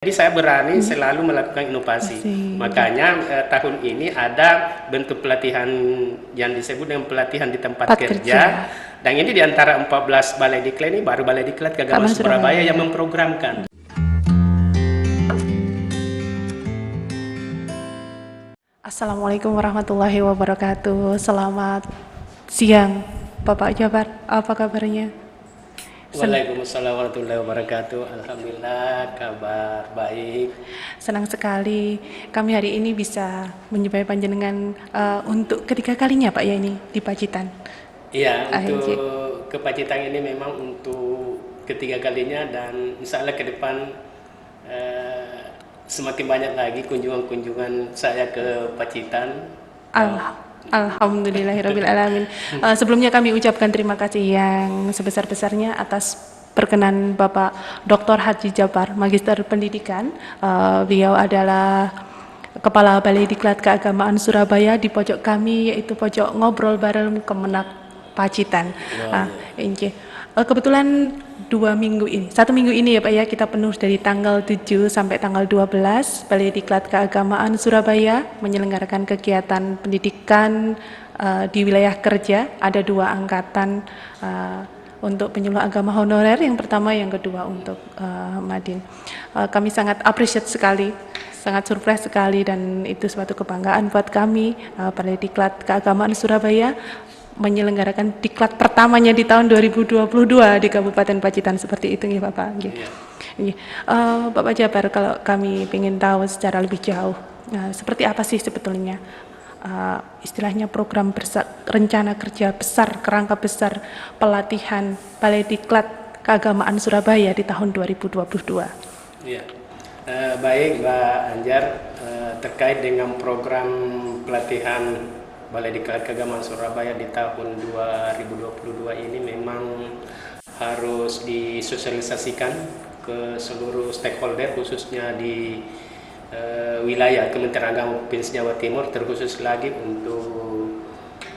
Jadi saya berani selalu melakukan inovasi. Makanya tahun ini ada bentuk pelatihan yang disebut dengan pelatihan di tempat kerja. Dan ini di antara 14 balai diklat ini baru balai diklat Keagamaan Surabaya yang memprogramkan. Assalamualaikum warahmatullahi wabarakatuh. Selamat siang Bapak Jabar, apa kabarnya? Waalaikumsalam warahmatullahi wabarakatuh. Alhamdulillah, kabar baik. Senang sekali kami hari ini bisa menyupai panjenengan untuk ketiga kalinya Pak ya ini di Pacitan. Iya, untuk ke Pacitan ini memang untuk ketiga kalinya dan insya Allah ke depan semakin banyak lagi kunjungan-kunjungan saya ke Pacitan. Alhamdulillahirrabbilalamin. Sebelumnya kami ucapkan terima kasih yang sebesar-besarnya atas perkenan Bapak Dr. Haji Jabar, Magister Pendidikan. Beliau adalah Kepala Balai Diklat Keagamaan Surabaya di pojok kami, yaitu pojok ngobrol bareng Kemenak Pacitan. Kebetulan 1 minggu ini ya Pak ya, kita penuh dari tanggal 7 sampai tanggal 12 Balai Diklat Keagamaan Surabaya menyelenggarakan kegiatan pendidikan di wilayah kerja. Ada 2 angkatan untuk penyuluh agama honorer, yang pertama, yang kedua untuk Madin. Kami sangat appreciate sekali, sangat surprise sekali, dan itu suatu kebanggaan buat kami. Balai Diklat Keagamaan Surabaya menyelenggarakan diklat pertamanya di tahun 2022 di Kabupaten Pacitan, seperti itu ya Bapak. Bapak Jabar, kalau kami ingin tahu secara lebih jauh, seperti apa sih sebetulnya istilahnya program rencana kerja besar, kerangka besar pelatihan Balai Diklat Keagamaan Surabaya di tahun 2022? Ya. Baik Mbak Anjar, terkait dengan program pelatihan Balai Diklat Keagamaan Surabaya di tahun 2022 ini memang harus disosialisasikan ke seluruh stakeholder, khususnya di wilayah Kementerian Agama Provinsi Jawa Timur, terkhusus lagi untuk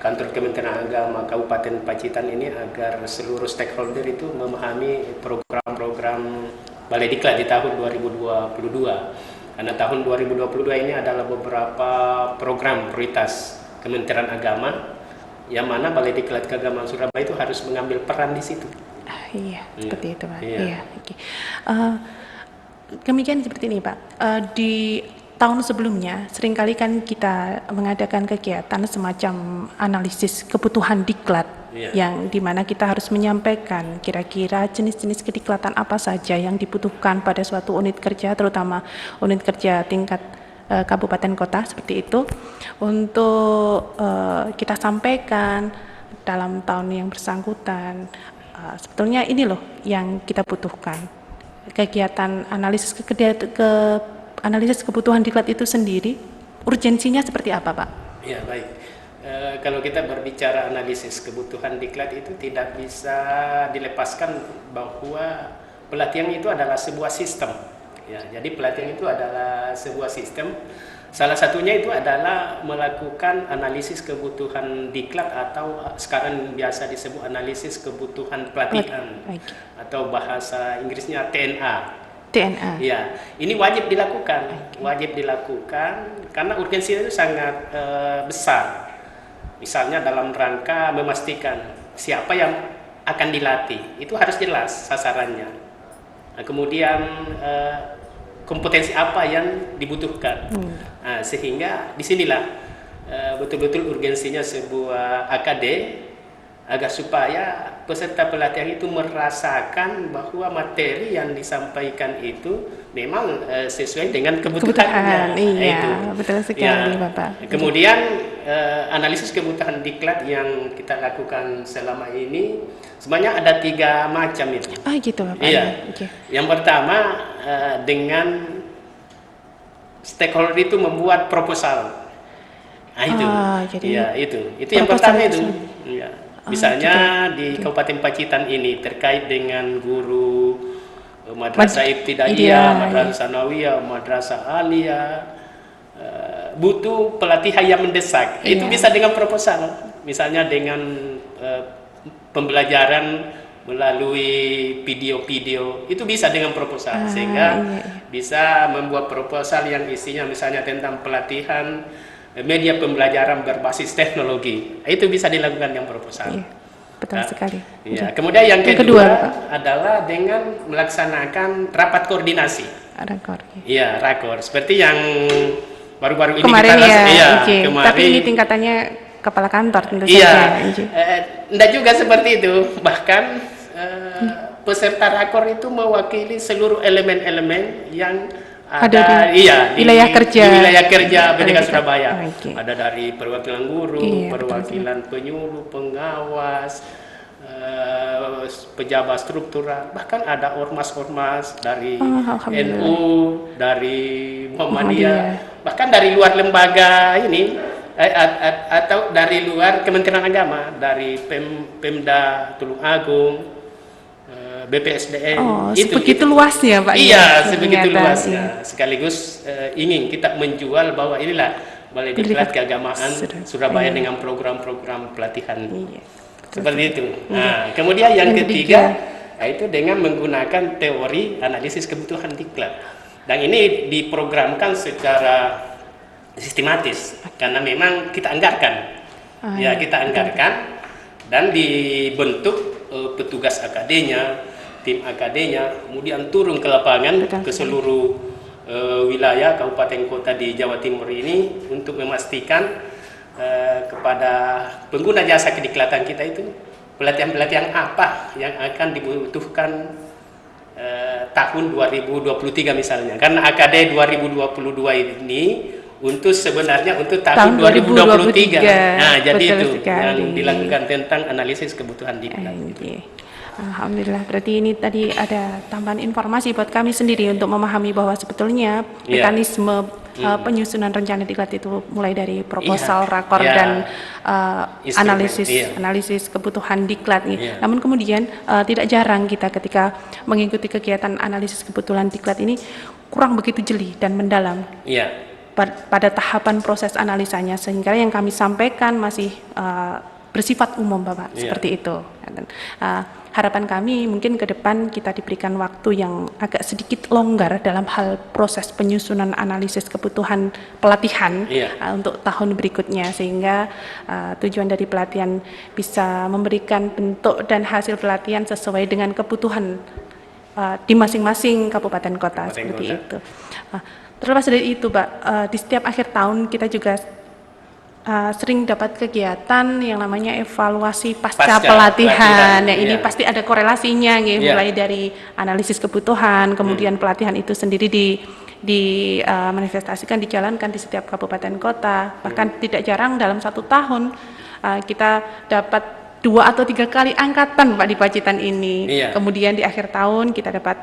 kantor Kementerian Agama Kabupaten Pacitan ini, agar seluruh stakeholder itu memahami program-program Balai Diklat di tahun 2022. Karena tahun 2022 ini adalah beberapa program prioritas Kementerian Agama, yang mana Balai Diklat Keagamaan Surabaya itu harus mengambil peran di situ. Seperti itu Pak. Demikian seperti ini Pak. Di tahun sebelumnya seringkali kan kita mengadakan kegiatan semacam analisis kebutuhan diklat, yang dimana kita harus menyampaikan kira-kira jenis-jenis kediklatan apa saja yang dibutuhkan pada suatu unit kerja, terutama unit kerja tingkat kabupaten kota, seperti itu, untuk kita sampaikan dalam tahun yang bersangkutan. Sebetulnya ini loh yang kita butuhkan. Kegiatan analisis analisis kebutuhan diklat itu sendiri, urgensinya seperti apa Pak? Ya, baik. Kalau kita berbicara analisis kebutuhan diklat itu tidak bisa dilepaskan bahwa pelatihan itu adalah sebuah sistem. Ya, jadi pelatihan itu adalah sebuah sistem. Salah satunya itu adalah melakukan analisis kebutuhan diklat, atau sekarang biasa disebut analisis kebutuhan pelatihan, atau bahasa Inggrisnya TNA. Ya, ini wajib dilakukan, karena urgensinya itu sangat besar. Misalnya dalam rangka memastikan siapa yang akan dilatih, itu harus jelas sasarannya. Nah, kemudian kompetensi apa yang dibutuhkan, sehingga disinilah betul-betul urgensinya sebuah AKD, agar supaya peserta pelatihan itu merasakan bahwa materi yang disampaikan itu memang sesuai dengan kebutuhannya. Iya, betul sekali Bapak. Kemudian analisis kebutuhan diklat yang kita lakukan selama ini sebenarnya ada 3 macam itu. Gitu Bapak. Yang pertama, dengan stakeholder itu membuat proposal. Itu yang pertama itu. Misalnya di Kabupaten Pacitan ini terkait dengan guru madrasah ibtidaiyah, madrasah sanawiyah, madrasah aliyah, butuh pelatihan yang mendesak. Itu bisa dengan proposal, misalnya dengan pembelajaran melalui video-video, itu bisa dengan proposal, sehingga bisa membuat proposal yang isinya misalnya tentang pelatihan media pembelajaran berbasis teknologi. Itu bisa dilakukan yang proposal. Iya, betul sekali. Ya. Kemudian yang Yang kedua kedua, adalah dengan melaksanakan rapat koordinasi. rakor. Iya, rakor. Seperti yang baru-baru ini Kemarin kita ya, iya, Ije. kemarin. Tapi ini tingkatannya kepala kantor tentu Iya, saja, Ije. enggak juga seperti itu. Bahkan peserta rakor itu mewakili seluruh elemen-elemen yang ada di wilayah kerja. di wilayah kerja Pendidikan Surabaya. Okay. Ada dari perwakilan guru, Iya, perwakilan penyuluh, pengawas, pejabat struktural, bahkan ada ormas-ormas dari NU, dari Muhammadiyah, bahkan dari luar lembaga ini atau dari luar Kementerian Agama, dari Pemda Tulung Agung, BPSDM. Itu begitu luasnya Pak. Iya, sebegitu ternyata, luasnya. Sekaligus ingin kita menjual bahwa inilah Balai Diklat Keagamaan Surabaya dengan program-program pelatihan. Iya. Seperti itu. Nah, kemudian yang ketiga yaitu dengan menggunakan teori analisis kebutuhan diklat. Dan ini diprogramkan secara sistematis karena memang kita anggarkan. Ya, kita anggarkan dan dibentuk petugas akadenya, tim akadenya, kemudian turun ke lapangan ke seluruh wilayah kabupaten kota di Jawa Timur ini untuk memastikan kepada pengguna jasa kediklatan kita itu pelatihan-pelatihan apa yang akan dibutuhkan tahun 2023 misalnya. Karena AKD 2022 ini untuk sebenarnya untuk tahun 2023. Nah, jadi itu yang dilakukan tentang analisis kebutuhan diklat. Alhamdulillah, berarti ini tadi ada tambahan informasi buat kami sendiri untuk memahami bahwa sebetulnya mekanisme penyusunan rencana diklat itu mulai dari proposal, rakor, dan analisis kebutuhan diklat. Namun kemudian tidak jarang kita ketika mengikuti kegiatan analisis kebutuhan diklat ini kurang begitu jeli dan mendalam. Pada tahapan proses analisanya, sehingga yang kami sampaikan masih bersifat umum Bapak, seperti itu. Harapan kami mungkin ke depan kita diberikan waktu yang agak sedikit longgar dalam hal proses penyusunan analisis kebutuhan pelatihan untuk tahun berikutnya, sehingga tujuan dari pelatihan bisa memberikan bentuk dan hasil pelatihan sesuai dengan kebutuhan di masing-masing kabupaten kota, seperti itu. Terlepas dari itu, Pak, di setiap akhir tahun kita juga sering dapat kegiatan yang namanya evaluasi pasca pelatihan. Nah, ini pasti ada korelasinya, mulai dari analisis kebutuhan, kemudian pelatihan itu sendiri manifestasikan, dijalankan di setiap kabupaten kota. Bahkan tidak jarang dalam 1 tahun kita dapat 2 atau 3 kali angkatan Pak di Pacitan ini. Kemudian di akhir tahun kita dapat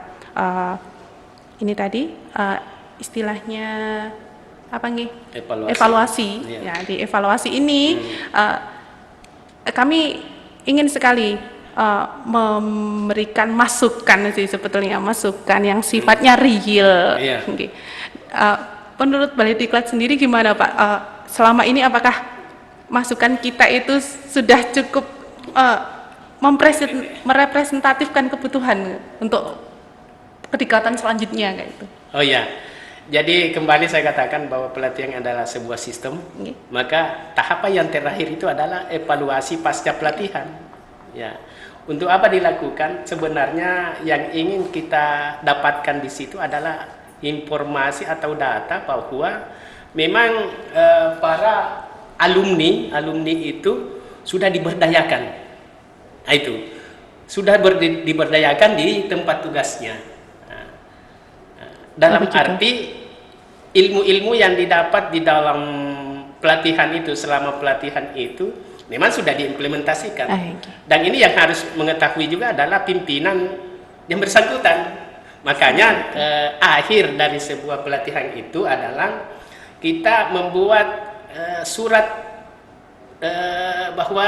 ini tadi istilahnya apa nih? Evaluasi. Ya, di evaluasi ini kami ingin sekali memberikan masukan sih, sebetulnya masukan yang sifatnya real. Menurut Balai Diklat sendiri gimana Pak? Selama ini apakah masukan kita itu sudah cukup merepresentatifkan kebutuhan untuk kediklatan selanjutnya kayak itu? Oh ya. Jadi kembali saya katakan bahwa pelatihan adalah sebuah sistem, maka tahapan yang terakhir itu adalah evaluasi pasca pelatihan. Ya, untuk apa dilakukan? Sebenarnya yang ingin kita dapatkan di situ adalah informasi atau data bahwa memang para alumni itu sudah diberdayakan. Nah, itu sudah diberdayakan di tempat tugasnya. Dalam arti ilmu-ilmu yang didapat di dalam pelatihan itu, selama pelatihan itu memang sudah diimplementasikan. Dan ini yang harus mengetahui juga adalah pimpinan yang bersangkutan. Makanya akhir dari sebuah pelatihan itu adalah kita membuat surat bahwa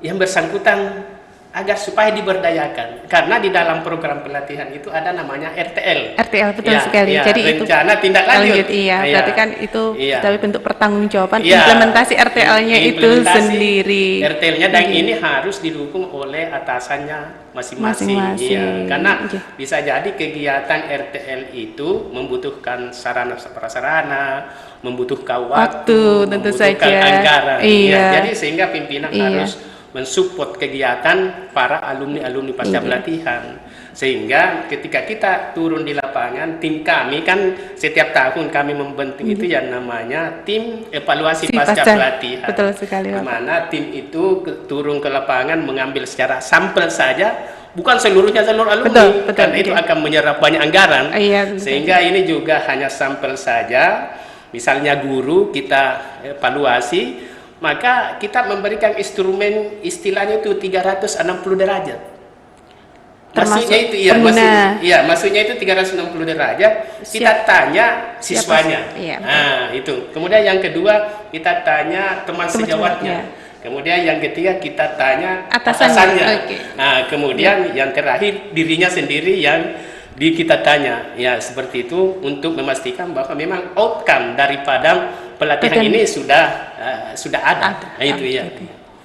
yang bersangkutan agar supaya diberdayakan, karena di dalam program pelatihan itu ada namanya RTL. RTL betul Ya, sekali. ya, Jadi itu rencana tindak lanjut. iya. Ya, Berarti kan itu iya. tapi bentuk pertanggungjawaban Ya, implementasi RTL-nya itu implementasi sendiri. RTL-nya dan Iya. ini harus didukung oleh atasannya masing-masing. Masing-masing. Iya, karena Iya. bisa jadi kegiatan RTL itu membutuhkan sarana prasarana, membutuhkan Waktu, tentu membutuhkan saja. anggaran. Iya. Ya, jadi sehingga pimpinan Iya. harus mensupport kegiatan para alumni-alumni pasca Iya. pelatihan, sehingga ketika kita turun di lapangan, tim kami kan setiap tahun kami membentuk itu yang namanya tim evaluasi Si pasca pelatihan, Betul sekali, di Bapak. mana tim itu turun ke lapangan mengambil secara sampel saja, bukan seluruh alumni, Betul, karena itu iya. akan menyerap banyak anggaran. Iya, tentu Sehingga ini juga hanya sampel saja. Misalnya guru kita evaluasi, maka kita memberikan instrumen istilahnya itu 360 derajat. Termasuk Maksudnya itu pengguna. maksudnya itu 360 derajat. Kita tanya siswanya. Iya, betul. Nah, itu. Kemudian yang kedua kita tanya teman sejawatnya. Kemudian yang ketiga kita tanya atasannya. Oke. Nah, kemudian yang terakhir dirinya sendiri yang kita tanya. Ya, seperti itu untuk memastikan bahwa memang outcome daripada pelatihan ini sudah ada. Nah, itu ya.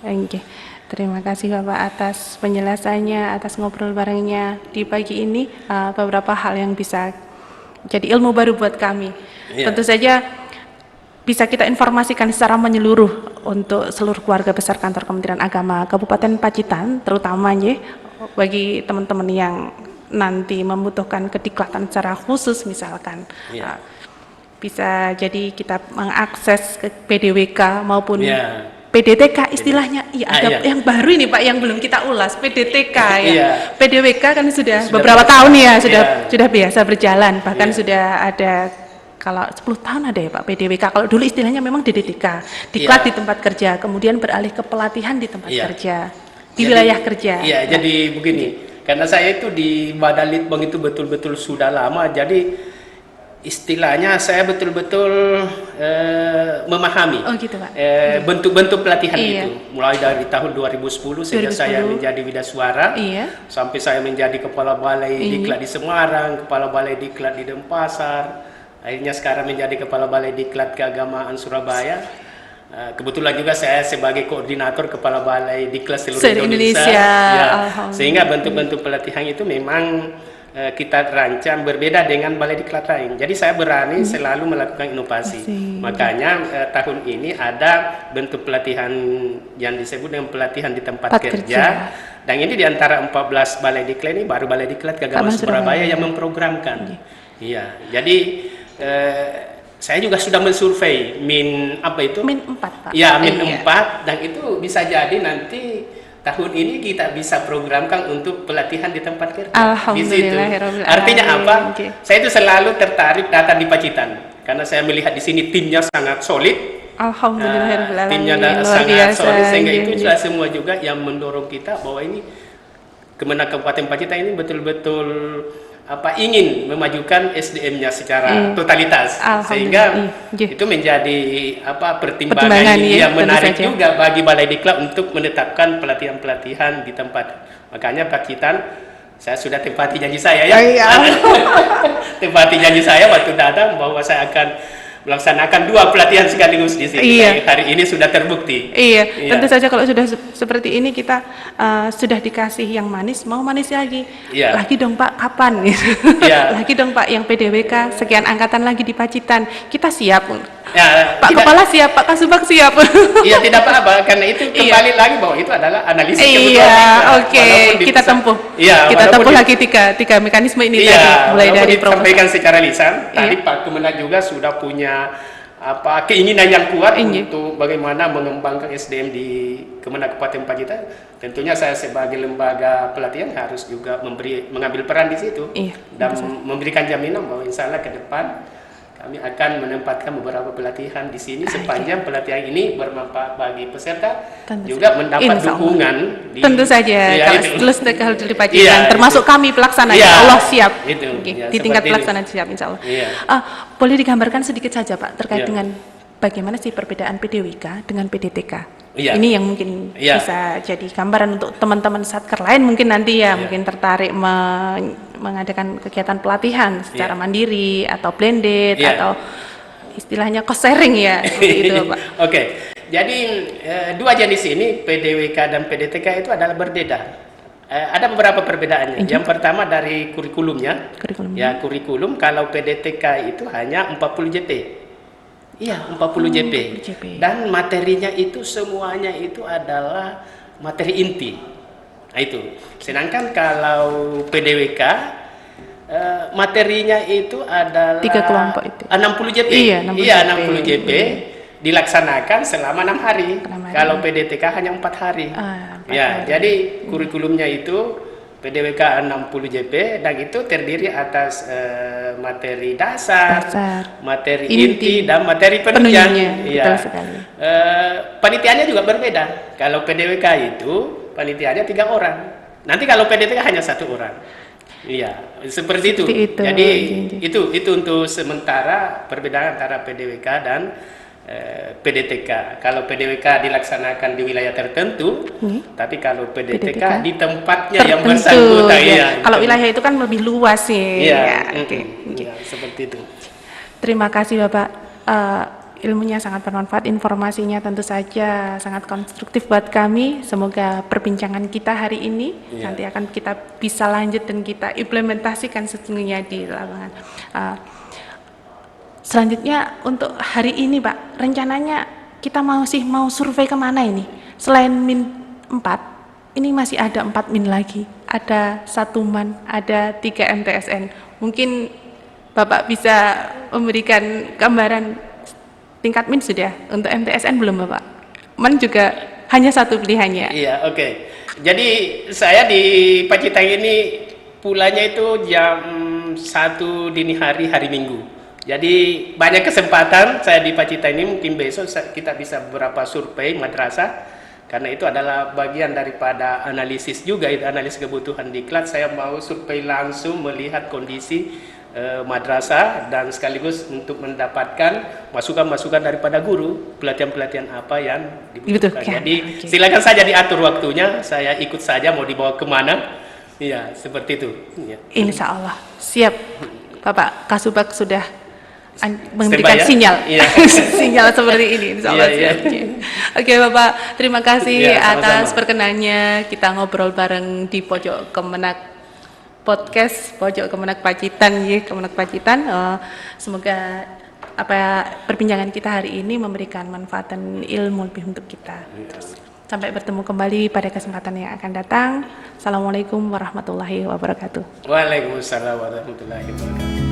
Oke. Terima kasih Bapak atas penjelasannya, atas ngobrol barengnya di pagi ini. Beberapa hal yang bisa jadi ilmu baru buat kami. Iya. Tentu saja bisa kita informasikan secara menyeluruh untuk seluruh keluarga besar kantor Kementerian Agama Kabupaten Pacitan, terutama bagi teman-teman yang nanti membutuhkan kediklatan secara khusus Iya. misalkan. Bisa jadi kita mengakses ke PDWK maupun PDTK istilahnya. Iya, ada yang baru ini Pak yang belum kita ulas, PDTK ya. Iya. PDWK kan sudah beberapa tahun ya, sudah biasa berjalan, bahkan Iya. sudah ada kalau 10 tahun ada ya Pak PDWK. Kalau dulu istilahnya memang DDTK, diklat di tempat kerja, kemudian beralih ke pelatihan di tempat kerja, di wilayah kerja. Iya, jadi begini, karena saya itu di Badan Litbang itu betul-betul sudah lama, jadi istilahnya saya betul-betul memahami gitu Pak. bentuk-bentuk pelatihan Iya. itu, mulai dari tahun 2010 sejak saya menjadi Widasuara, sampai saya menjadi kepala balai diklat di Semarang, kepala balai diklat di Denpasar, akhirnya sekarang menjadi kepala balai diklat keagamaan Surabaya. Kebetulan juga saya sebagai koordinator kepala balai diklat seluruh Indonesia. Ya, sehingga bentuk-bentuk pelatihan itu memang kita rancang berbeda dengan balai diklat lain. Jadi saya berani selalu melakukan inovasi. Makanya tahun ini ada bentuk pelatihan yang disebut dengan pelatihan di tempat kerja. Dan ini di antara 14 balai diklat ini baru balai diklat keagamaan Surabaya yang memprogramkan. Iya, jadi saya juga sudah mensurvei min 4 Pak. Ya, min 4, dan itu bisa jadi nanti tahun ini kita bisa programkan untuk pelatihan di tempat kerja. Alhamdulillah. Artinya apa? Saya itu selalu tertarik datang di Pacitan karena saya melihat di sini timnya sangat solid. Alhamdulillah. Timnya sangat solid, sehingga itu sudah semua juga yang mendorong kita bahwa ini Kemenag Kabupaten Pacitan ini betul-betul ingin memajukan SDM-nya secara totalitas, sehingga itu menjadi pertimbangan yang menarik juga bagi Balai Diklat untuk menetapkan pelatihan-pelatihan di tempat. Makanya Pacitan, saya sudah tepati janji saya ya. Tepati janji saya waktu datang bahwa saya akan melaksanakan 2 pelatihan sekaligus di sini. Hari ini sudah terbukti. Tentu saja kalau sudah seperti ini kita sudah dikasih yang manis, mau manis lagi. Lagi dong Pak, kapan? Lagi dong Pak yang PDWK, sekian angkatan lagi di Pacitan. Kita siap. Pak Kepala siap, Pak Kasubag siap. Iya, tidak apa-apa, karena itu kembali lagi bahwa itu adalah analisis kebutuhan. Kita tempuh. Kita tempuh lagi tiga mekanisme ini tadi, mulai dari disampaikan secara lisan. Tadi Pak Kemenag juga sudah punya keinginan yang kuat untuk bagaimana mengembangkan SDM di Kemenag Kabupaten Pacitan. Tentunya saya sebagai lembaga pelatihan harus juga mengambil peran di situ dan memberikan jaminan bahwa insya Allah ke depan kami akan menempatkan beberapa pelatihan di sini sepanjang pelatihan ini bermanfaat bagi peserta, juga mendapat dukungan. Tentu saja, kalau seluruh stakeholder di Pacitan, termasuk kami pelaksana, Allah siap. Di tingkat pelaksanaan siap, insya Allah. Boleh digambarkan sedikit saja Pak terkait dengan bagaimana sih perbedaan PDWK dengan PDTK? Iya. Ini yang mungkin Iya. bisa jadi gambaran untuk teman-teman satker lain mungkin nanti ya, Iya. mungkin tertarik mengadakan kegiatan pelatihan secara Iya. mandiri atau blended Iya. atau istilahnya cost sharing ya, seperti itu Pak. Oke, jadi dua jenis ini PDWK dan PDTK itu adalah berbeda. Ada beberapa perbedaannya. Yang pertama dari kurikulumnya. Kurikulum. Ya, kurikulum kalau PDTK itu hanya 40 JP. Iya, 40 JP. 40 JP. Dan materinya itu semuanya itu adalah materi inti. Nah itu. Sedangkan kalau PDWK materinya itu adalah 3 kelompok itu. 60 JP. Iya, 60 Iya, JP. 60 JP dilaksanakan selama 6 hari. 6 hari. Kalau PDTK hanya 4 hari. 4 Ya, hari. jadi kurikulumnya itu PDWK 60 JP dan itu terdiri atas materi dasar, materi inti dan materi penunjang. Betul sekali. Panitianya juga berbeda. Kalau PDWK itu panitianya 3 orang. Nanti kalau PDTK hanya 1 orang. Iya, seperti itu. Jadi itu untuk sementara perbedaan antara PDWK dan PDTK. Kalau PDWK dilaksanakan di wilayah tertentu, tapi kalau PDTK di tempatnya yang bersangkutan. Ya. Kalau wilayah itu kan lebih luas sih. Iya, ya, ya, seperti itu. Terima kasih Bapak. Ilmunya sangat bermanfaat, informasinya tentu saja sangat konstruktif buat kami. Semoga perbincangan kita hari ini nanti akan kita bisa lanjut dan kita implementasikan sesungguhnya di lapangan. Selanjutnya untuk hari ini Pak, rencananya kita mau survei kemana ini? Selain min 4, ini masih ada 4 min lagi. Ada 1 man, ada 3 MTSN. Mungkin Bapak bisa memberikan gambaran tingkat min sudah, untuk MTSN belum Bapak? Man juga hanya 1 pilihannya. Iya, oke. Jadi saya di Pacitan ini pulangnya itu jam 1 dini hari Minggu. Jadi banyak kesempatan saya di Pacitan ini, mungkin besok kita bisa beberapa survei madrasah, karena itu adalah bagian daripada analisis juga, itu analisis kebutuhan diklat. Saya mau survei langsung melihat kondisi madrasah dan sekaligus untuk mendapatkan masukan-masukan daripada guru, pelatihan-pelatihan apa yang dibutuhkan. Jadi silakan saja diatur waktunya, saya ikut saja mau dibawa kemana. Iya, seperti itu. Ya. Insya Allah siap, Bapak Kasubag sudah memberikan sinyal, sinyal seperti ini. Insya Allah siap. Oke Bapak, terima kasih atas perkenannya kita ngobrol bareng di Pojok Kemenak Podcast, Pojok Kemenak Pacitan, Kemenak Pacitan. Semoga perbincangan kita hari ini memberikan manfaat dan ilmu lebih untuk kita. Sampai bertemu kembali pada kesempatan yang akan datang. Assalamualaikum warahmatullahi wabarakatuh. Waalaikumsalam warahmatullahi wabarakatuh.